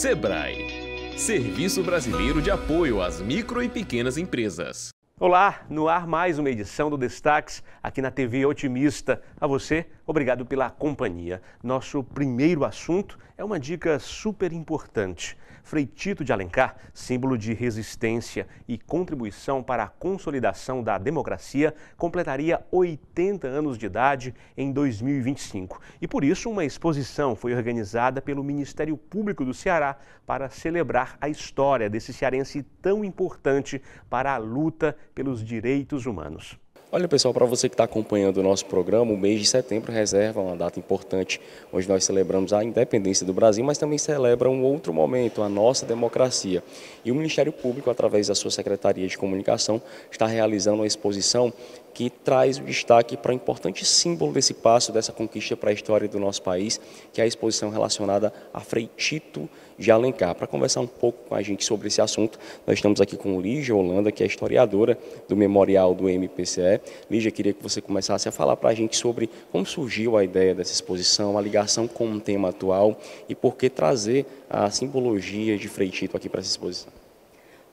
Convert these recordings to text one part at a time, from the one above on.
Sebrae, Serviço Brasileiro de Apoio às Micro e Pequenas Empresas. Olá, no ar mais uma edição do Destaques aqui na TV Otimista. A você, obrigado pela companhia. Nosso primeiro assunto é uma dica super importante. Frei Tito de Alencar, símbolo de resistência e contribuição para a consolidação da democracia, completaria 80 anos de idade em 2025. E por isso uma exposição foi organizada pelo Ministério Público do Ceará para celebrar a história desse cearense tão importante para a luta pelos direitos humanos. Olha, pessoal, para você que está acompanhando o nosso programa, o mês de setembro reserva uma data importante, onde nós celebramos a independência do Brasil, mas também celebra um outro momento, a nossa democracia. E o Ministério Público, através da sua Secretaria de Comunicação, está realizando uma exposição que traz o destaque para um importante símbolo desse passo, dessa conquista para a história do nosso país, que é a exposição relacionada a Frei Tito de Alencar. Para conversar um pouco com a gente sobre esse assunto, nós estamos aqui com Lígia Holanda, que é historiadora do Memorial do MPCE. Lígia, queria que você começasse a falar para a gente sobre como surgiu a ideia dessa exposição, a ligação com o tema atual e por que trazer a simbologia de Frei Tito aqui para essa exposição.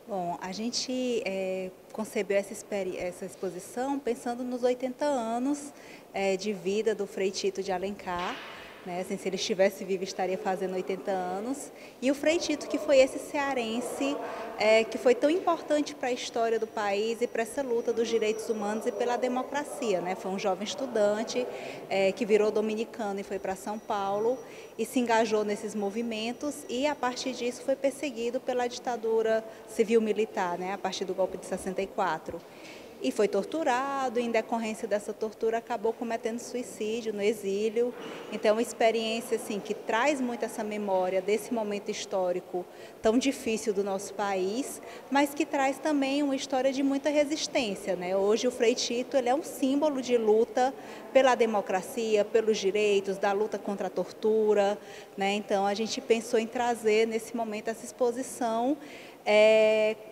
Bom, a gente concebeu essa exposição pensando nos 80 anos de vida do Frei Tito de Alencar, né? Assim, se ele estivesse vivo, estaria fazendo 80 anos. E o Frei Tito, que foi esse cearense que foi tão importante para a história do país e para essa luta dos direitos humanos e pela democracia, né? Foi um jovem estudante que virou dominicano e foi para São Paulo e se engajou nesses movimentos e, a partir disso, foi perseguido pela ditadura civil-militar, né? A partir do golpe de 64. E foi torturado, e em decorrência dessa tortura acabou cometendo suicídio no exílio. Então, uma experiência assim, que traz muito essa memória desse momento histórico tão difícil do nosso país, mas que traz também uma história de muita resistência, né? Hoje o Frei Tito ele é um símbolo de luta pela democracia, pelos direitos, da luta contra a tortura, né? Então, a gente pensou em trazer nesse momento essa exposição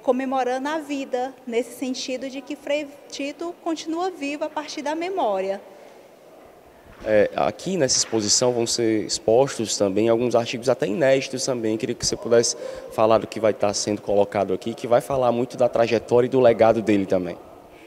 comemorando a vida, nesse sentido de que Frei Tito continua vivo a partir da memória. Aqui nessa exposição vão ser expostos também alguns artigos até inéditos também. Queria que você pudesse falar do que vai estar sendo colocado aqui, que vai falar muito da trajetória e do legado dele também.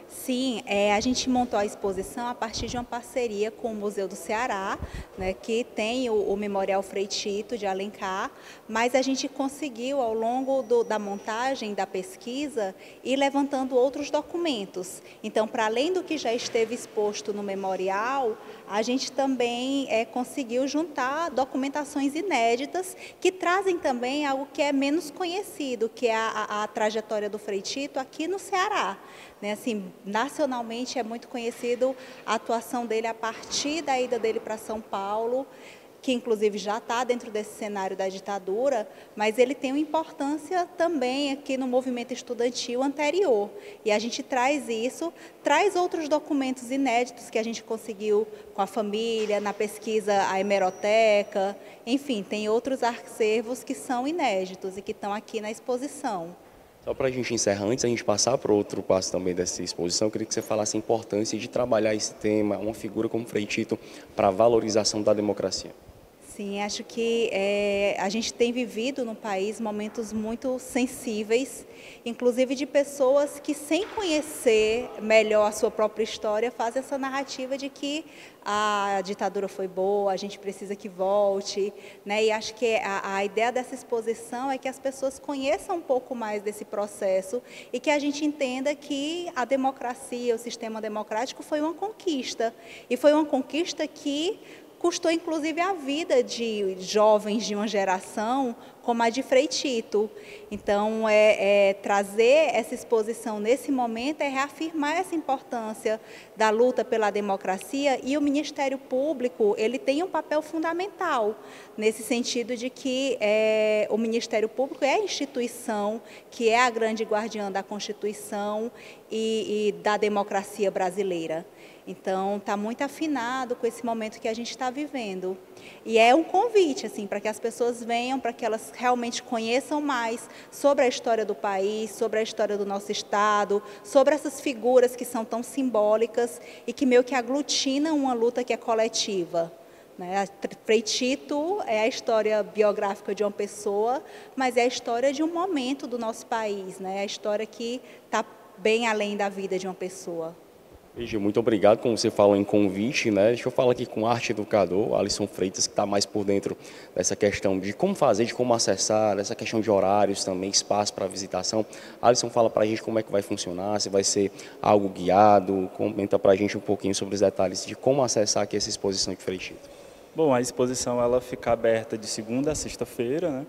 Sim, a gente montou a exposição a partir de uma parceria com o Museu do Ceará, né, que tem o Memorial Frei Tito de Alencar, mas a gente conseguiu, ao longo da montagem, da pesquisa, ir levantando outros documentos. Então, para além do que já esteve exposto no memorial, a gente também conseguiu juntar documentações inéditas que trazem também algo que é menos conhecido, que é a trajetória do Frei Tito aqui no Ceará. Né, assim, nacionalmente é muito conhecido a atuação dele a partir da ida dele para São Paulo, que inclusive já está dentro desse cenário da ditadura, mas ele tem uma importância também aqui no movimento estudantil anterior. E a gente traz isso, traz outros documentos inéditos que a gente conseguiu com a família, na pesquisa a hemeroteca, enfim, tem outros acervos que são inéditos e que estão aqui na exposição. Só para a gente encerrar, antes a gente passar para outro passo também dessa exposição, eu queria que você falasse a importância de trabalhar esse tema, uma figura como Frei Tito, para a valorização da democracia. Sim, acho que a gente tem vivido no país momentos muito sensíveis, inclusive de pessoas que, sem conhecer melhor a sua própria história, fazem essa narrativa de que a ditadura foi boa, a gente precisa que volte, né? E acho que a ideia dessa exposição é que as pessoas conheçam um pouco mais desse processo e que a gente entenda que a democracia, o sistema democrático foi uma conquista, e foi uma conquista que custou inclusive a vida de jovens de uma geração como a de Frei Tito. Então, trazer essa exposição nesse momento é reafirmar essa importância da luta pela democracia, e o Ministério Público ele tem um papel fundamental nesse sentido de que o Ministério Público é a instituição que é a grande guardiã da Constituição e da democracia brasileira. Então, está muito afinado com esse momento que a gente está vivendo. E é um convite assim, para que as pessoas venham, para que elas realmente conheçam mais sobre a história do país, sobre a história do nosso Estado, sobre essas figuras que são tão simbólicas e que meio que aglutinam uma luta que é coletiva, né? Frei Tito é a história biográfica de uma pessoa, mas é a história de um momento do nosso país, né? É a história que está bem além da vida de uma pessoa. Lígia, muito obrigado, como você falou em convite, né? Deixa eu falar aqui com o arte educador, Alisson Freitas, que está mais por dentro dessa questão de como fazer, de como acessar, essa questão de horários também, espaço para visitação. Alisson, fala para a gente como é que vai funcionar, se vai ser algo guiado, comenta para a gente um pouquinho sobre os detalhes de como acessar aqui essa exposição de Frei Tito. Bom, a exposição ela fica aberta de segunda a sexta-feira, né?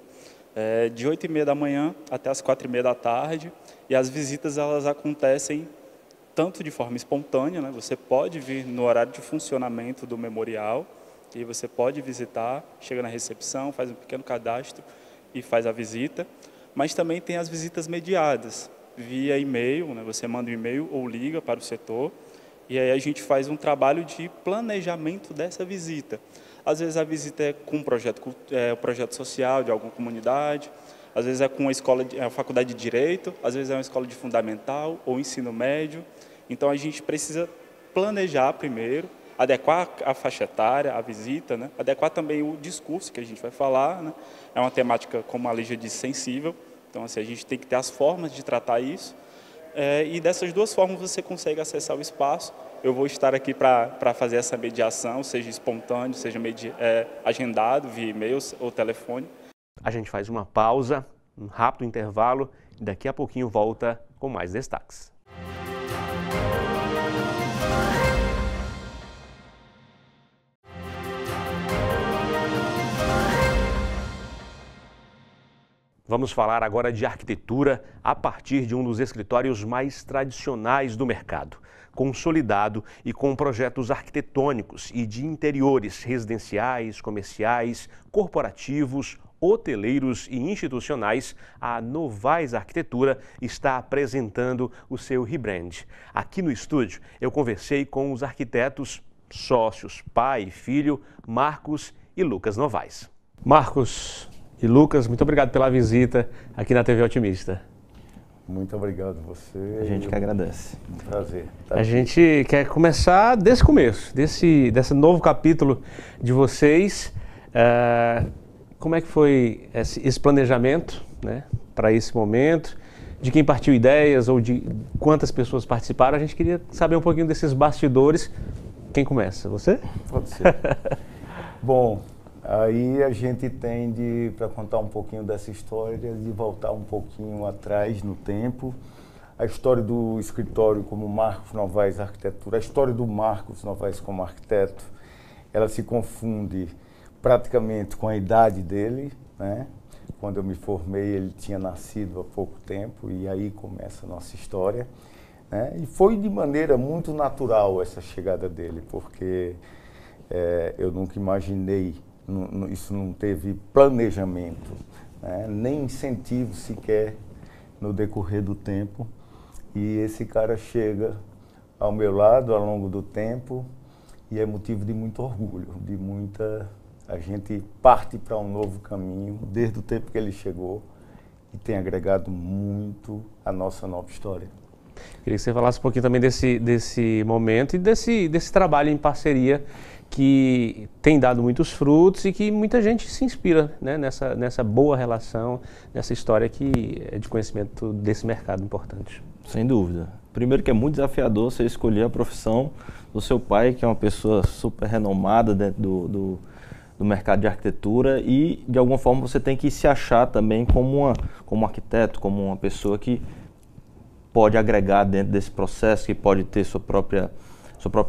De 8h30 da manhã até as 4h30 da tarde, e as visitas elas acontecem tanto de forma espontânea, né? Você pode vir no horário de funcionamento do memorial e você pode visitar, chega na recepção, faz um pequeno cadastro e faz a visita, mas também tem as visitas mediadas, via e-mail, né? Você manda um e-mail ou liga para o setor e aí a gente faz um trabalho de planejamento dessa visita. Às vezes a visita é com um projeto social de alguma comunidade, às vezes é com a faculdade de Direito, às vezes é uma escola de fundamental ou ensino médio. Então a gente precisa planejar primeiro, adequar a faixa etária, a visita, né? Adequar também o discurso que a gente vai falar, né? É uma temática, como a Lígia disse, sensível, então assim, a gente tem que ter as formas de tratar isso. E dessas duas formas você consegue acessar o espaço. Eu vou estar aqui para fazer essa mediação, seja espontâneo, seja agendado via e-mail ou telefone. A gente faz uma pausa, um rápido intervalo e daqui a pouquinho volta com mais destaques. Vamos falar agora de arquitetura a partir de um dos escritórios mais tradicionais do mercado, consolidado e com projetos arquitetônicos e de interiores residenciais, comerciais, corporativos, hoteleiros e institucionais. A Novais Arquitetura está apresentando o seu rebrand. Aqui no estúdio eu conversei com os arquitetos sócios, pai e filho, Marcos e Lucas Novais. Marcos e Lucas, muito obrigado pela visita aqui na TV Otimista. Muito obrigado a você. A gente que agradece. Um prazer. A gente quer começar desse começo, desse novo capítulo de vocês. Como é que foi esse planejamento, né, para esse momento? De quem partiu ideias ou de quantas pessoas participaram? A gente queria saber um pouquinho desses bastidores. Quem começa? Você? Pode ser. Bom, aí a gente tem para contar um pouquinho dessa história, de voltar um pouquinho atrás no tempo. A história do escritório como Marcos Novais Arquitetura, a história do Marcos Novais como arquiteto, ela se confunde praticamente com a idade dele, né? Quando eu me formei, ele tinha nascido há pouco tempo e aí começa a nossa história, né? E foi de maneira muito natural essa chegada dele, porque eu nunca imaginei, isso não teve planejamento, né? Nem incentivo sequer no decorrer do tempo. E esse cara chega ao meu lado ao longo do tempo e é motivo de muito orgulho, de muita... A gente parte para um novo caminho desde o tempo que ele chegou e tem agregado muito à nossa nova história. Queria que você falasse um pouquinho também desse momento e desse trabalho em parceria que tem dado muitos frutos e que muita gente se inspira, né, nessa boa relação, nessa história que é de conhecimento desse mercado importante. Sem dúvida. Primeiro que é muito desafiador você escolher a profissão do seu pai, que é uma pessoa super renomada dentro do mercado de arquitetura, e de alguma forma você tem que se achar também como arquiteto, como uma pessoa que pode agregar dentro desse processo, que pode ter sua própria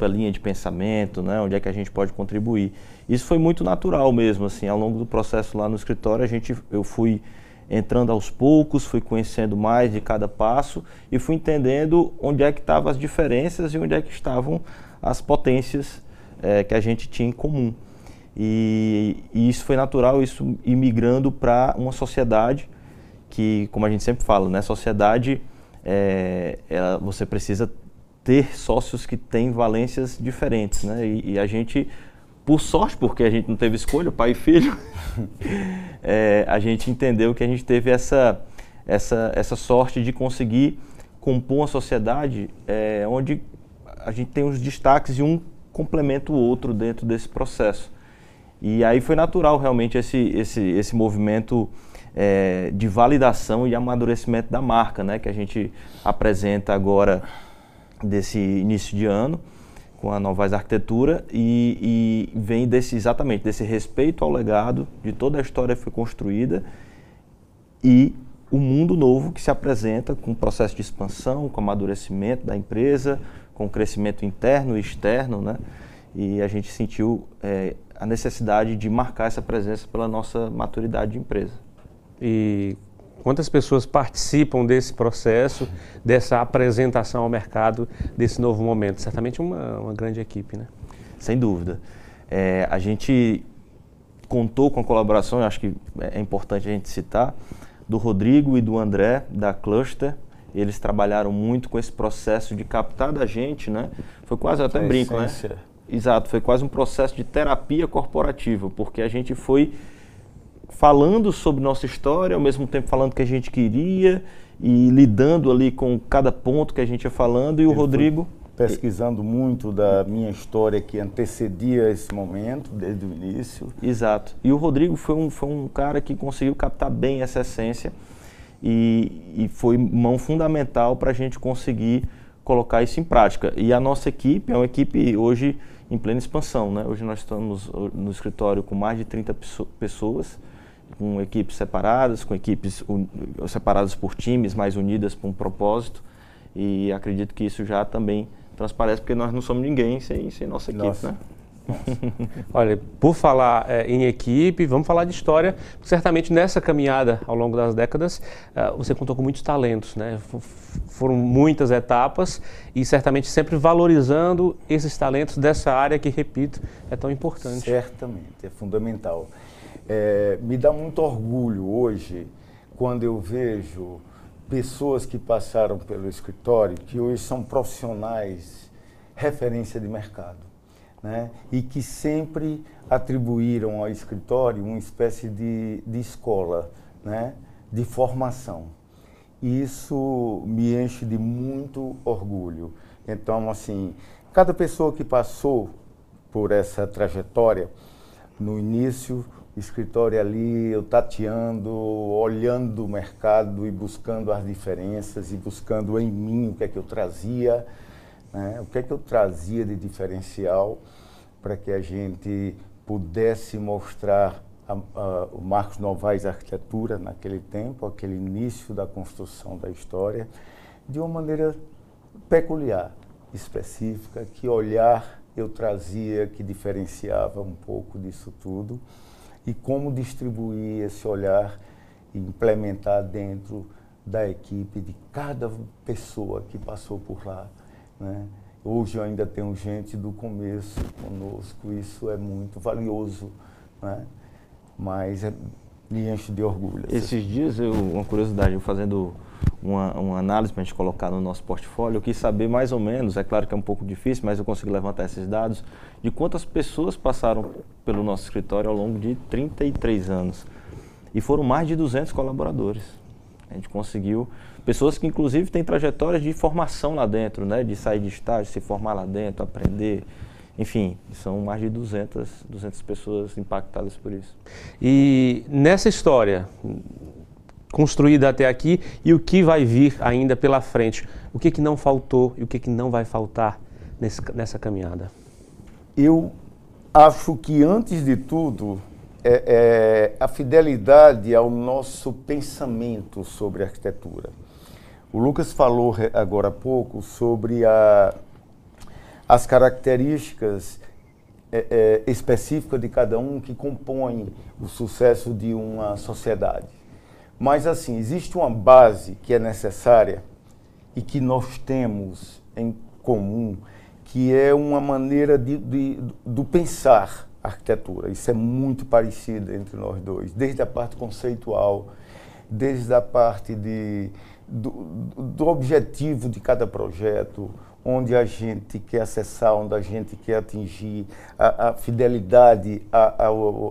linha de pensamento, né, onde é que a gente pode contribuir. Isso foi muito natural mesmo, assim, ao longo do processo lá no escritório, eu fui entrando aos poucos, fui conhecendo mais de cada passo e fui entendendo onde é que estavam as diferenças e onde é que estavam as potências que a gente tinha em comum. E isso foi natural, isso ir migrando para uma sociedade que, como a gente sempre fala, né, sociedade, você precisa ter sócios que têm valências diferentes, né? E a gente, por sorte, porque a gente não teve escolha, pai e filho, a gente entendeu que a gente teve essa sorte de conseguir compor uma sociedade onde a gente tem os destaques e um complementa o outro dentro desse processo. E aí foi natural realmente esse movimento de validação e amadurecimento da marca, né, que a gente apresenta agora desse início de ano com a Novaes Arquitetura e vem exatamente desse respeito ao legado de toda a história que foi construída e o mundo novo que se apresenta com o processo de expansão, com o amadurecimento da empresa, com o crescimento interno e externo, né? E a gente sentiu a necessidade de marcar essa presença pela nossa maturidade de empresa. E quantas pessoas participam desse processo, dessa apresentação ao mercado, desse novo momento? Certamente uma grande equipe, né? Sem dúvida. A gente contou com a colaboração, eu acho que é importante a gente citar, do Rodrigo e do André, da Cluster. Eles trabalharam muito com esse processo de captar da gente, né? Foi quase, até brinco, né? Exato, foi quase um processo de terapia corporativa, porque a gente foi falando sobre nossa história, ao mesmo tempo falando o que a gente queria e lidando ali com cada ponto que a gente ia falando. E o Rodrigo... pesquisando muito da minha história que antecedia esse momento, desde o início. Exato. E o Rodrigo foi um cara que conseguiu captar bem essa essência e foi mão fundamental para a gente conseguir colocar isso em prática. E a nossa equipe é uma equipe hoje em plena expansão, né? Hoje nós estamos no escritório com mais de 30 pessoas, com equipes separadas, com equipes separadas por times, mas unidas por um propósito. E acredito que isso já também transparece, porque nós não somos ninguém sem nossa equipe, né? Nossa. Olha, por falar em equipe, vamos falar de história, porque certamente nessa caminhada ao longo das décadas, você contou com muitos talentos, né? Foram muitas etapas e certamente sempre valorizando esses talentos dessa área que, repito, é tão importante. Certamente, é fundamental. Me dá muito orgulho hoje quando eu vejo pessoas que passaram pelo escritório, que hoje são profissionais, referência de mercado, né? E que sempre atribuíram ao escritório uma espécie de escola, né? De formação. E isso me enche de muito orgulho. Então, assim, cada pessoa que passou por essa trajetória, no início, o escritório ali, eu tateando, olhando o mercado e buscando as diferenças e buscando em mim o que é que eu trazia, né? O que é que eu trazia de diferencial para que a gente pudesse mostrar o Marcos Novaes Arquitetura naquele tempo, aquele início da construção da história, de uma maneira peculiar, específica, que olhar eu trazia, que diferenciava um pouco disso tudo. E como distribuir esse olhar e implementar dentro da equipe de cada pessoa que passou por lá, né? Hoje eu ainda tenho gente do começo conosco, isso é muito valioso, né? Mas me enche de orgulho. Esses dias, uma curiosidade, eu fazendo uma análise para a gente colocar no nosso portfólio, eu quis saber mais ou menos, é claro que é um pouco difícil, mas eu consegui levantar esses dados, de quantas pessoas passaram pelo nosso escritório ao longo de 33 anos. E foram mais de 200 colaboradores. A gente conseguiu, pessoas que inclusive têm trajetórias de formação lá dentro, né? De sair de estágio, se formar lá dentro, aprender. Enfim, são mais de 200 pessoas impactadas por isso. E nessa história construída até aqui e o que vai vir ainda pela frente, o que não faltou e o que não vai faltar nessa caminhada? Eu acho que, antes de tudo, a fidelidade ao nosso pensamento sobre arquitetura. O Lucas falou agora há pouco sobre as características específicas de cada um que compõem o sucesso de uma sociedade. Mas, assim, existe uma base que é necessária e que nós temos em comum, que é uma maneira do pensar a arquitetura. Isso é muito parecido entre nós dois, desde a parte conceitual, desde a parte do objetivo de cada projeto, onde a gente quer acessar, onde a gente quer atingir, a fidelidade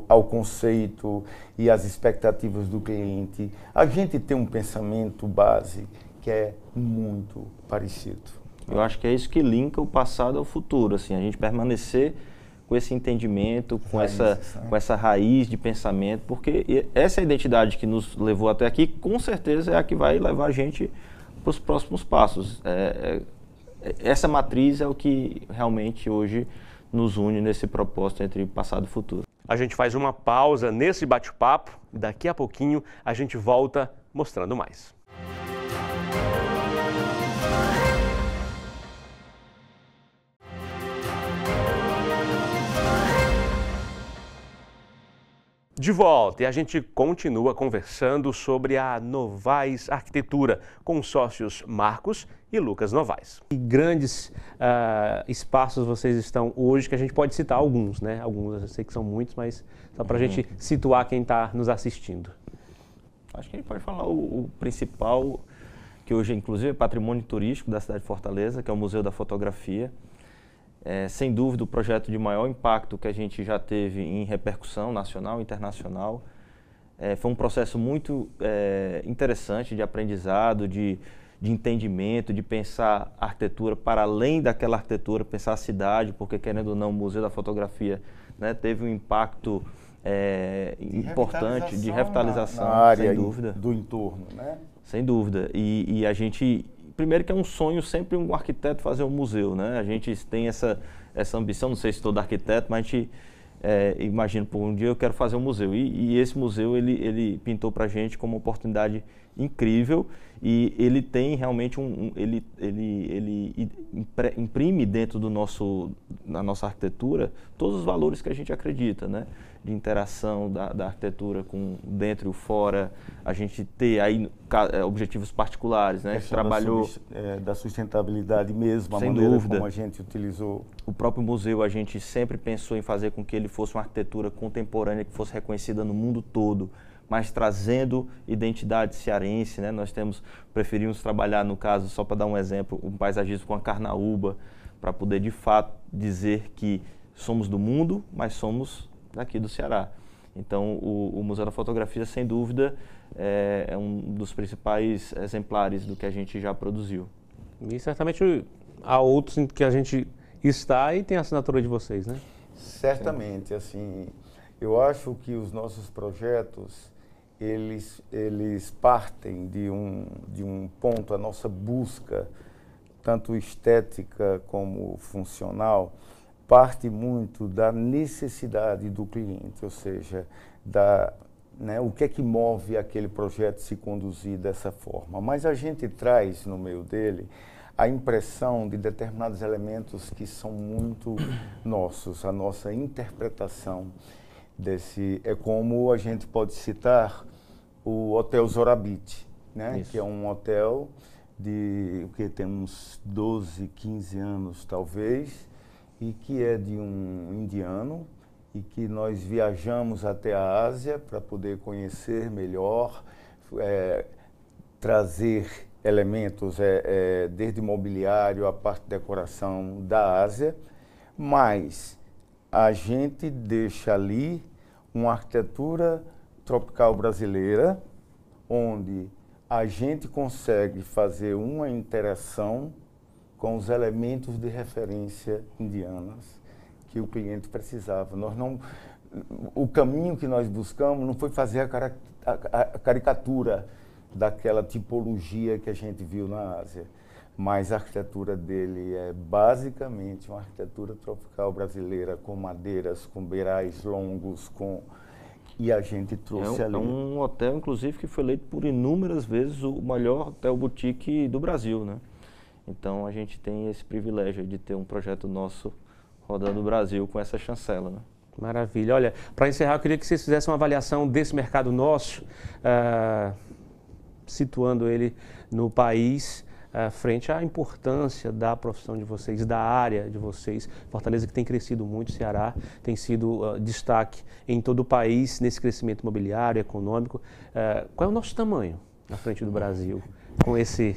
ao conceito e às expectativas do cliente. A gente tem um pensamento base que é muito parecido. Eu acho que é isso que linka o passado ao futuro, assim, a gente permanecer com com esse entendimento, com essa raiz de pensamento, porque essa é a identidade que nos levou até aqui, com certeza é a que vai levar a gente para os próximos passos. Essa matriz é o que realmente hoje nos une nesse propósito entre passado e futuro. A gente faz uma pausa nesse bate-papo, daqui a pouquinho a gente volta mostrando mais. De volta, e a gente continua conversando sobre a Novaes Arquitetura com os sócios Marcos e Lucas Novaes. Que grandes espaços vocês estão hoje, que a gente pode citar alguns, né? Alguns, eu sei que são muitos, mas só para a gente situar quem está nos assistindo. Acho que a gente pode falar o principal, que hoje inclusive é patrimônio turístico da cidade de Fortaleza, que é o Museu da Fotografia. Sem dúvida, o projeto de maior impacto que a gente já teve em repercussão nacional e internacional. Foi um processo muito interessante de aprendizado, de entendimento, de pensar a arquitetura para além daquela arquitetura, pensar a cidade, porque, querendo ou não, o Museu da Fotografia, né, teve um impacto importante de revitalização, na área sem dúvida. Do entorno, né? Sem dúvida. E a gente... Primeiro que é um sonho sempre um arquiteto fazer um museu, né? A gente tem essa ambição, não sei se todo arquiteto, mas a gente imagina, por um dia eu quero fazer um museu. E esse museu, ele pintou para a gente como uma oportunidade incrível e ele tem realmente ele imprime dentro da nossa arquitetura todos os valores que a gente acredita, né? De interação da arquitetura com dentro e o fora, a gente ter aí objetivos particulares, né? Trabalhou da sustentabilidade mesmo, sem a maneira dúvida como a gente utilizou. O próprio museu, a gente sempre pensou em fazer com que ele fosse uma arquitetura contemporânea, que fosse reconhecida no mundo todo, mas trazendo identidade cearense, né? Nós preferimos trabalhar, no caso, só para dar um exemplo, um paisagismo com a carnaúba, para poder de fato dizer que somos do mundo, mas somos daqui do Ceará. Então, o Museu da Fotografia, sem dúvida, é um dos principais exemplares do que a gente já produziu. E certamente há outros em que a gente está e tem a assinatura de vocês, né? Certamente, assim, eu acho que os nossos projetos, eles partem de um ponto, a nossa busca, tanto estética como funcional, parte muito da necessidade do cliente, ou seja, o que é que move aquele projeto se conduzir dessa forma. Mas a gente traz no meio dele a impressão de determinados elementos que são muito nossos, a nossa interpretação desse. É como a gente pode citar o Hotel Zorabit, né? Que é um hotel que tem uns 12, 15 anos talvez, e que é de um indiano, e que nós viajamos até a Ásia para poder conhecer melhor, trazer elementos, desde mobiliário a parte de decoração da Ásia, mas a gente deixa ali uma arquitetura tropical brasileira, onde a gente consegue fazer uma interação com os elementos de referência indianas que o cliente precisava. O caminho que nós buscamos não foi fazer a caricatura daquela tipologia que a gente viu na Ásia, mas a arquitetura dele é basicamente uma arquitetura tropical brasileira, com madeiras, com beirais longos, e a gente trouxe ali. É um hotel, inclusive, que foi eleito por inúmeras vezes o melhor hotel boutique do Brasil, né? Então, a gente tem esse privilégio de ter um projeto nosso rodando o Brasil com essa chancela, né? Maravilha. Olha, para encerrar, eu queria que vocês fizessem uma avaliação desse mercado nosso, situando ele no país, frente à importância da profissão de vocês, da área de vocês. Fortaleza que tem crescido muito, o Ceará tem sido destaque em todo o país nesse crescimento imobiliário, econômico. Qual é o nosso tamanho na frente do Brasil,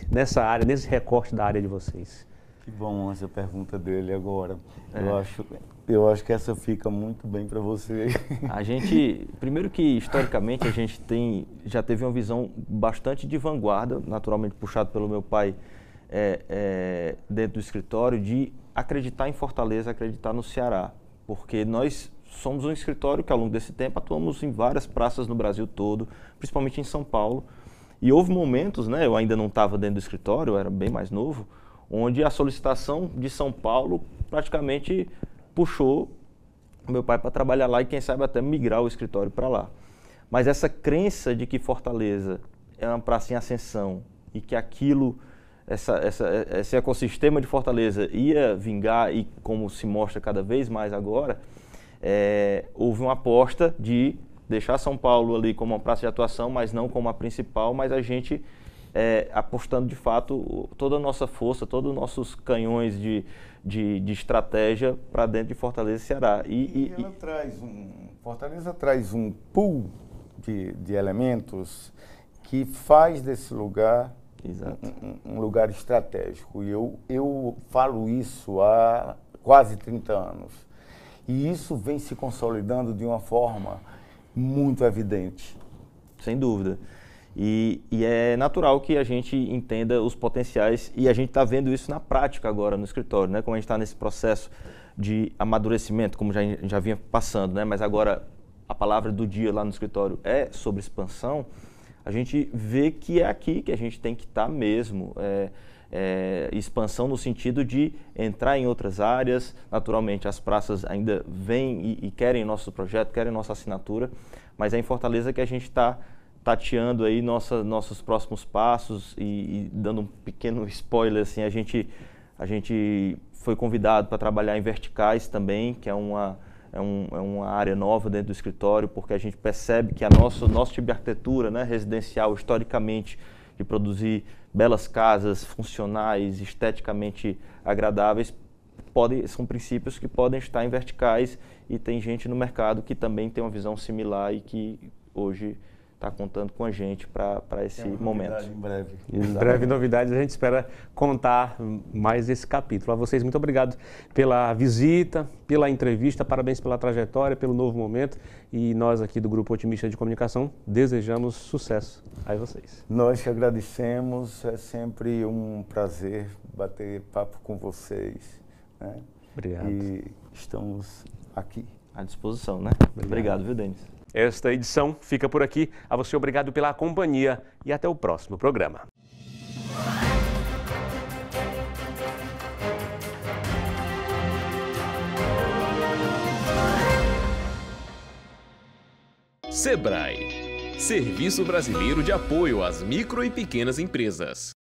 nessa área, nesse recorte da área de vocês? Que bom essa pergunta dele agora. Eu acho que essa fica muito bem para você. A gente, primeiro que historicamente a gente já teve uma visão bastante de vanguarda, naturalmente puxado pelo meu pai dentro do escritório, de acreditar em Fortaleza, acreditar no Ceará. porque nós somos um escritório que ao longo desse tempo atuamos em várias praças no Brasil todo, principalmente em São Paulo. E houve momentos, né, eu ainda não estava dentro do escritório, eu era bem mais novo, onde a solicitação de São Paulo praticamente puxou meu pai para trabalhar lá e quem sabe até migrar o escritório para lá. Mas essa crença de que Fortaleza é uma praça em ascensão e que aquilo, esse ecossistema de Fortaleza ia vingar e como se mostra cada vez mais agora, houve uma aposta de deixar São Paulo ali como uma praça de atuação, mas não como a principal, mas a gente apostando de fato toda a nossa força, todos os nossos canhões de estratégia para dentro de Fortaleza e Ceará. Fortaleza traz um pool de elementos que faz desse lugar um lugar estratégico. E eu falo isso há quase 30 anos. E isso vem se consolidando de uma forma muito evidente. Sem dúvida. E é natural que a gente entenda os potenciais e a gente está vendo isso na prática agora no escritório, né? Como a gente está nesse processo de amadurecimento, como já vinha passando, né? Mas agora a palavra do dia lá no escritório é sobre expansão, a gente vê que é aqui que a gente tem que estar mesmo. Expansão no sentido de entrar em outras áreas. Naturalmente as praças ainda vêm e querem nosso projeto, querem nossa assinatura, mas é em Fortaleza que a gente está tateando aí nossos próximos passos e dando um pequeno spoiler, assim, a gente foi convidado para trabalhar em verticais também, que é uma área nova dentro do escritório, porque a gente percebe que nosso tipo de arquitetura, né, residencial, historicamente, de produzir belas casas, funcionais, esteticamente agradáveis, são princípios que podem estar em verticais e tem gente no mercado que também tem uma visão similar e que hoje está contando com a gente para esse momento. Em breve. Em breve novidades, a gente espera contar mais esse capítulo. A vocês, muito obrigado pela visita, pela entrevista, parabéns pela trajetória, pelo novo momento e nós aqui do Grupo Otimista de Comunicação desejamos sucesso a vocês. Nós que agradecemos, é sempre um prazer bater papo com vocês, né? Obrigado. E estamos aqui. À disposição, né? Obrigado, viu, Denis? Esta edição fica por aqui. A você, obrigado pela companhia e até o próximo programa. Sebrae, Serviço Brasileiro de Apoio às Micro e Pequenas Empresas.